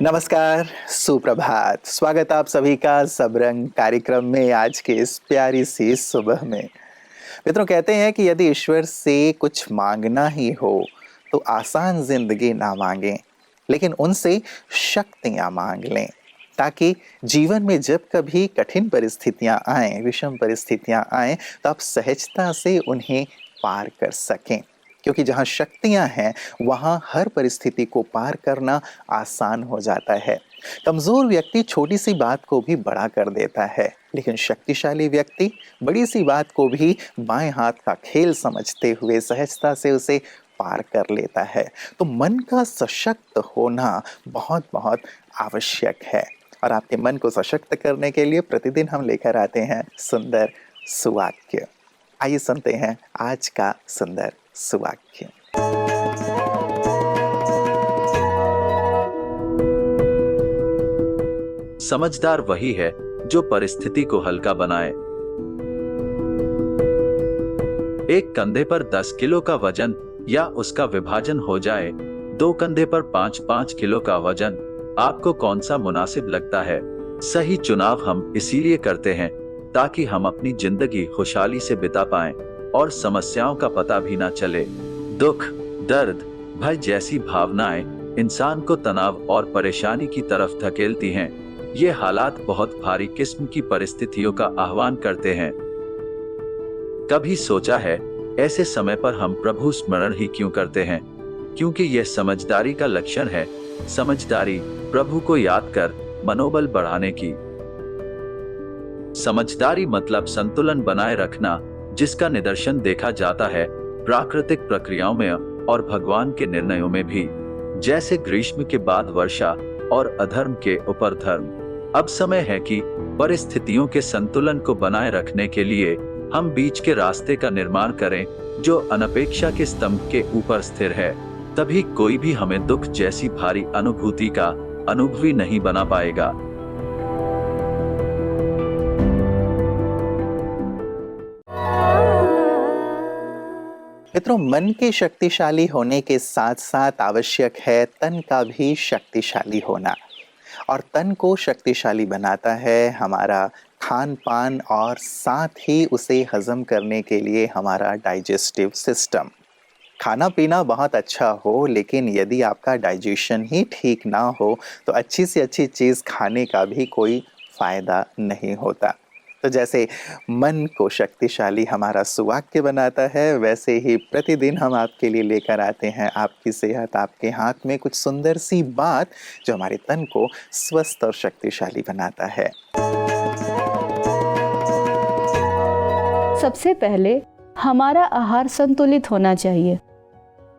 नमस्कार, सुप्रभात। स्वागत आप सभी का सबरंग कार्यक्रम में आज के इस प्यारी सी सुबह में। मित्रों, कहते हैं कि यदि ईश्वर से कुछ मांगना ही हो तो आसान जिंदगी ना मांगें, लेकिन उनसे शक्तियां मांग लें, ताकि जीवन में जब कभी कठिन परिस्थितियां आएं, विषम परिस्थितियां आएं, तो आप सहजता से उन्हें पार कर सकें। क्योंकि जहाँ शक्तियाँ हैं, वहाँ हर परिस्थिति को पार करना आसान हो जाता है। कमज़ोर व्यक्ति छोटी सी बात को भी बड़ा कर देता है, लेकिन शक्तिशाली व्यक्ति बड़ी सी बात को भी बाएं हाथ का खेल समझते हुए सहजता से उसे पार कर लेता है। तो मन का सशक्त होना बहुत बहुत आवश्यक है। और आपके मन को सशक्त करने के लिए प्रतिदिन हम लेकर आते हैं सुंदर सुवाक्य। आइए सुनते हैं आज का सुंदर सुवाक्य। समझदार वही है जो परिस्थिति को हल्का बनाए। एक कंधे पर 10 किलो का वजन या उसका विभाजन हो जाए, 2 कंधे पर 5-5 किलो का वजन, आपको कौन सा मुनासिब लगता है? सही चुनाव हम इसीलिए करते हैं ताकि हम अपनी जिंदगी खुशहाली से बिता पाएं और समस्याओं का पता भी ना चले। दुख, दर्द, भय जैसी भावनाएं इंसान को तनाव और परेशानी की तरफ धकेलती हैं। ये हालात बहुत भारी किस्म की परिस्थितियों का आह्वान करते हैं। कभी सोचा है ऐसे समय पर हम प्रभु स्मरण ही क्यों करते हैं? क्योंकि यह समझदारी का लक्षण है। समझदारी प्रभु को याद कर मनोबल बढ़ाने की। समझदारी मतलब संतुलन बनाए रखना, जिसका निदर्शन देखा जाता है प्राकृतिक प्रक्रियाओं में और भगवान के निर्णयों में भी, जैसे ग्रीष्म के बाद वर्षा और अधर्म के ऊपर धर्म। अब समय है कि परिस्थितियों के संतुलन को बनाए रखने के लिए हम बीच के रास्ते का निर्माण करें, जो अनपेक्षा के स्तंभ के ऊपर स्थिर है। तभी कोई भी हमें दुख जैसी भारी अनुभूति का अनुभवी नहीं बना पाएगा। मित्रों, मन के शक्तिशाली होने के साथ साथ आवश्यक है तन का भी शक्तिशाली होना। और तन को शक्तिशाली बनाता है हमारा खान पान, और साथ ही उसे हजम करने के लिए हमारा डाइजेस्टिव सिस्टम। खाना पीना बहुत अच्छा हो, लेकिन यदि आपका डाइजेशन ही ठीक ना हो तो अच्छी से अच्छी चीज़ खाने का भी कोई फ़ायदा नहीं होता। तो जैसे मन को शक्तिशाली हमारा सुवाक्य बनाता है, वैसे ही प्रतिदिन हम आपके लिए लेकर आते हैं आपकी सेहत आपके हाथ में, कुछ सुंदर सी बात जो हमारे तन को स्वस्थ और शक्तिशाली बनाता है। सबसे पहले हमारा आहार संतुलित होना चाहिए,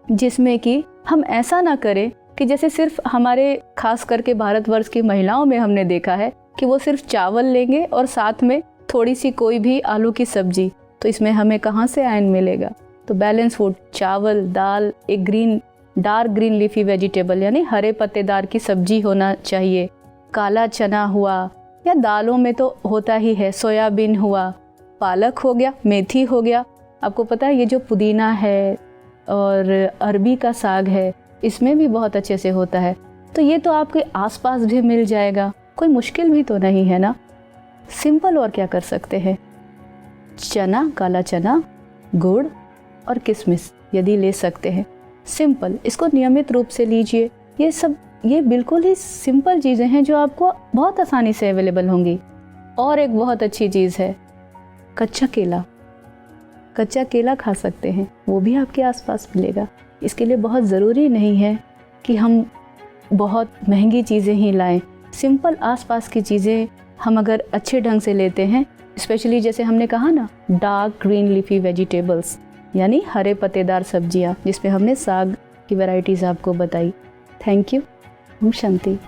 जिसमें कि हम ऐसा ना करें कि जैसे सिर्फ हमारे खास करके भारतवर्ष की महिलाओं में हमने देखा है कि वो सिर्फ चावल लेंगे और साथ में थोड़ी सी कोई भी आलू की सब्जी। तो इसमें हमें कहाँ से आयरन मिलेगा? तो बैलेंस फूड, चावल, दाल, एक डार्क ग्रीन लीफी वेजिटेबल यानी हरे पत्तेदार की सब्जी होना चाहिए। काला चना हुआ, या दालों में तो होता ही है, सोयाबीन हुआ, पालक हो गया, मेथी हो गया। आपको पता है ये जो पुदीना है और अरबी का साग है, इसमें भी बहुत अच्छे से होता है। तो ये तो आपके आसपास भी मिल जाएगा, कोई मुश्किल भी तो नहीं है ना। सिंपल और क्या कर सकते हैं? चना, काला चना, गुड़ और किशमिश यदि ले सकते हैं, सिंपल, इसको नियमित रूप से लीजिए। ये बिल्कुल ही सिंपल चीज़ें हैं जो आपको बहुत आसानी से अवेलेबल होंगी। और एक बहुत अच्छी चीज़ है कच्चा केला। कच्चा केला खा सकते हैं, वो भी आपके आसपास मिलेगा। इसके लिए बहुत ज़रूरी नहीं है कि हम बहुत महंगी चीज़ें ही लाएं। सिंपल आसपास की चीज़ें हम अगर अच्छे ढंग से लेते हैं, स्पेशली जैसे हमने कहा ना, डार्क ग्रीन लीफी वेजिटेबल्स यानी हरे पत्तेदार सब्जियां, जिसमें हमने साग की वैरायटीज़ आपको बताई। Thank you. ओम शांति।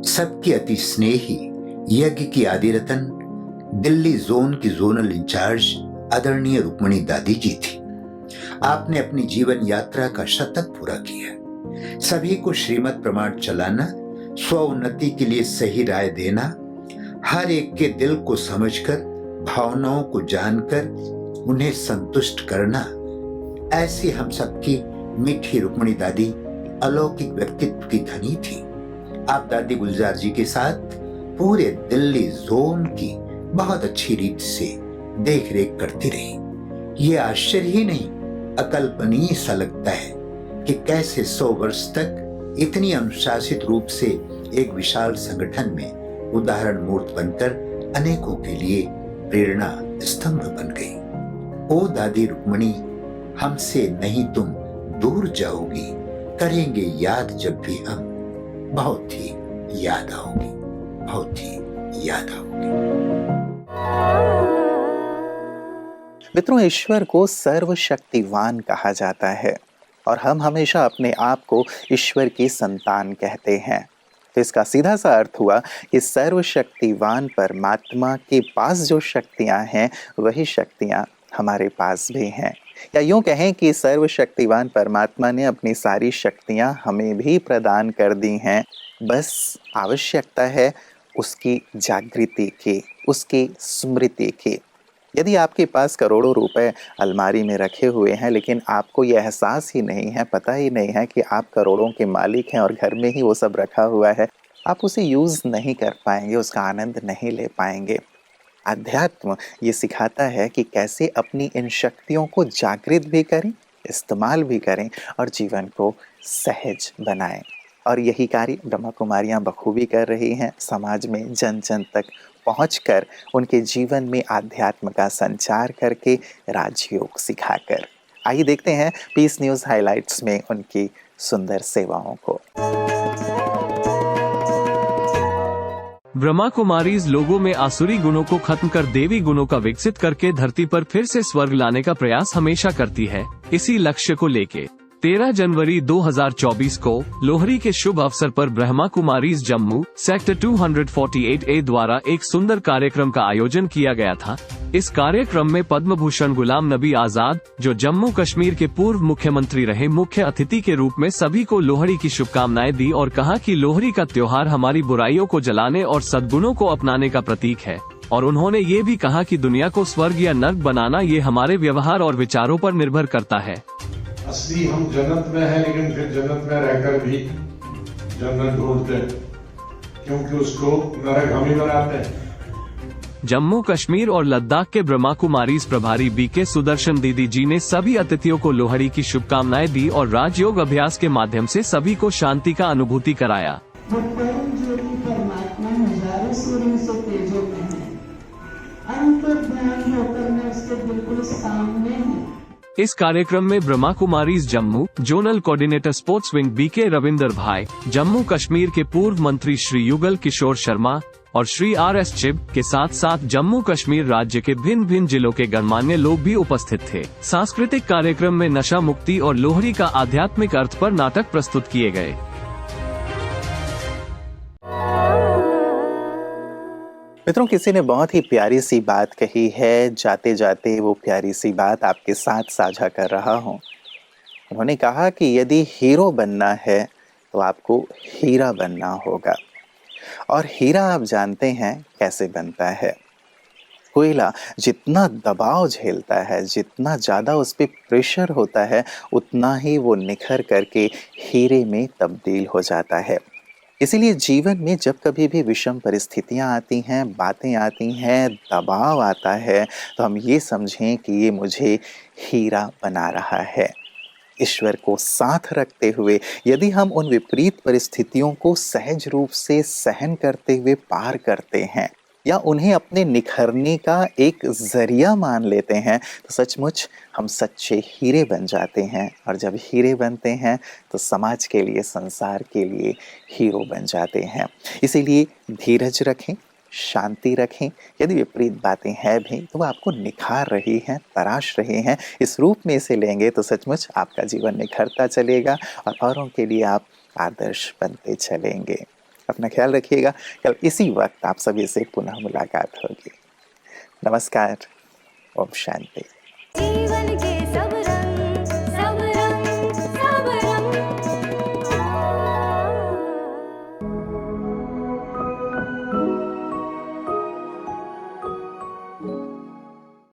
सबकी अति स्नेही यज्ञ की आदिरतन दिल्ली जोन की जोनल इंचार्ज आदरणीय रुक्मणी दादी जी थी। आपने अपनी जीवन यात्रा का शतक पूरा किया। सभी को श्रीमत प्रमाण चलाना, स्व उन्नति के लिए सही राय देना, हर एक के दिल को समझकर, भावनाओं को जानकर उन्हें संतुष्ट करना, ऐसी हम सबकी मीठी रुक्मणी दादी अलौकिक व्यक्तित्व की धनी थी। आप दादी गुलजार जी के साथ पूरे दिल्ली जोन की बहुत अच्छी रीत से देख रेख करती रही। ये आश्चर्य ही नहीं, अकल्पनीय सा लगता है कि कैसे 100 वर्ष तक इतनी अनुशासित रूप से एक विशाल संगठन में उदाहरण मूर्त बनकर अनेकों के लिए प्रेरणा स्तंभ बन गई। ओ दादी रुक्मणी, हमसे नहीं तुम दूर जाओगी, करेंगे याद जब भी हम, बहुत ही याद आओगी, बहुत ही याद आओगी। मित्रों, ईश्वर को सर्वशक्तिवान कहा जाता है और हम हमेशा अपने आप को ईश्वर की संतान कहते हैं। तो इसका सीधा सा अर्थ हुआ कि सर्वशक्तिवान परमात्मा के पास जो शक्तियां हैं वही शक्तियां हमारे पास भी हैं। या यूं कहें कि सर्वशक्तिवान परमात्मा ने अपनी सारी शक्तियां हमें भी प्रदान कर दी हैं, बस आवश्यकता है उसकी जागृति की, उसकी स्मृति की। यदि आपके पास करोड़ों रुपए अलमारी में रखे हुए हैं लेकिन आपको यह एहसास ही नहीं है, पता ही नहीं है कि आप करोड़ों के मालिक हैं और घर में ही वो सब रखा हुआ है, आप उसे यूज़ नहीं कर पाएंगे, उसका आनंद नहीं ले पाएंगे। अध्यात्म ये सिखाता है कि कैसे अपनी इन शक्तियों को जागृत भी करें, इस्तेमाल भी करें और जीवन को सहज बनाएं। और यही कार्य ब्रह्मा कुमारियाँ बखूबी कर रही हैं, समाज में जन जन तक पहुंचकर उनके जीवन में आध्यात्म का संचार करके राजयोग सिखाकर। आइए देखते हैं पीस न्यूज़ हाइलाइट्स में उनकी सुंदर सेवाओं को। ब्रह्मा कुमारीज लोगों में आसुरी गुणों को खत्म कर देवी गुणों का विकसित करके धरती पर फिर से स्वर्ग लाने का प्रयास हमेशा करती है। इसी लक्ष्य को लेके 13 जनवरी 2024 को लोहड़ी के शुभ अवसर पर ब्रह्मा कुमारीज जम्मू सेक्टर 248A द्वारा एक सुंदर कार्यक्रम का आयोजन किया गया था। इस कार्यक्रम में पद्म भूषण गुलाम नबी आजाद, जो जम्मू कश्मीर के पूर्व मुख्यमंत्री रहे, मुख्य अतिथि के रूप में सभी को लोहड़ी की शुभकामनाएं दी और कहा कि लोहड़ी का त्योहार हमारी बुराइयों को जलाने और सद्गुणों को अपनाने का प्रतीक है। और उन्होंने ये भी कहा कि दुनिया को स्वर्ग या नर्क बनाना ये हमारे व्यवहार और विचारों पर निर्भर करता है। असली हम जन्नत में हैं, लेकिन फिर जन्नत में रहकर भी जन्नत ढूंढते हैं, क्योंकि उसको नरक हम ही बनाते हैं। जम्मू कश्मीर और लद्दाख के ब्रह्मा कुमारीज प्रभारी बीके सुदर्शन दीदी जी ने सभी अतिथियों को लोहड़ी की शुभकामनाएं दी और राजयोग अभ्यास के माध्यम से सभी को शांति का अनुभूति कराया। वो परम ज्योति परमात्मा हजारों सूर्यों से तेजों में है, अंतर्ध्यान होकर मैं उसके बिल्कुल सामने हूँ। इस कार्यक्रम में Brahma Kumaris Jammu zonal coordinator sports wing BK Ravinder भाई, जम्मू कश्मीर के पूर्व मंत्री श्री युगल किशोर शर्मा और श्री RS चिब के साथ साथ जम्मू कश्मीर राज्य के भिन्न भिन्न जिलों के गणमान्य लोग भी उपस्थित थे। सांस्कृतिक कार्यक्रम में नशा मुक्ति और लोहड़ी का आध्यात्मिक अर्थ पर नाटक प्रस्तुत किए गए। मित्रों, किसी ने बहुत ही प्यारी सी बात कही है, जाते जाते वो प्यारी सी बात आपके साथ साझा कर रहा हूँ। उन्होंने कहा कि यदि हीरो बनना है तो आपको हीरा बनना होगा। और हीरा आप जानते हैं कैसे बनता है। कोयला जितना दबाव झेलता है, जितना ज़्यादा उस पर प्रेशर होता है, उतना ही वो निखर करके हीरे में तब्दील हो जाता है। इसीलिए जीवन में जब कभी भी विषम परिस्थितियां आती हैं, बातें आती हैं, दबाव आता है, तो हम ये समझें कि ये मुझे हीरा बना रहा है। ईश्वर को साथ रखते हुए यदि हम उन विपरीत परिस्थितियों को सहज रूप से सहन करते हुए पार करते हैं या उन्हें अपने निखरने का एक जरिया मान लेते हैं, तो सचमुच हम सच्चे हीरे बन जाते हैं। और जब हीरे बनते हैं तो समाज के लिए, संसार के लिए हीरो बन जाते हैं। इसीलिए धीरज रखें, शांति रखें। यदि विपरीत बातें हैं भी तो वो आपको निखार रही हैं, तराश रहे हैं, इस रूप में इसे लेंगे तो सचमुच आपका जीवन निखरता चलेगा और औरों के लिए आप आदर्श बनते चलेंगे। अपना ख्याल रखिएगा। कल इसी वक्त आप सभी से पुनः मुलाकात होगी। नमस्कार। ओम शांति।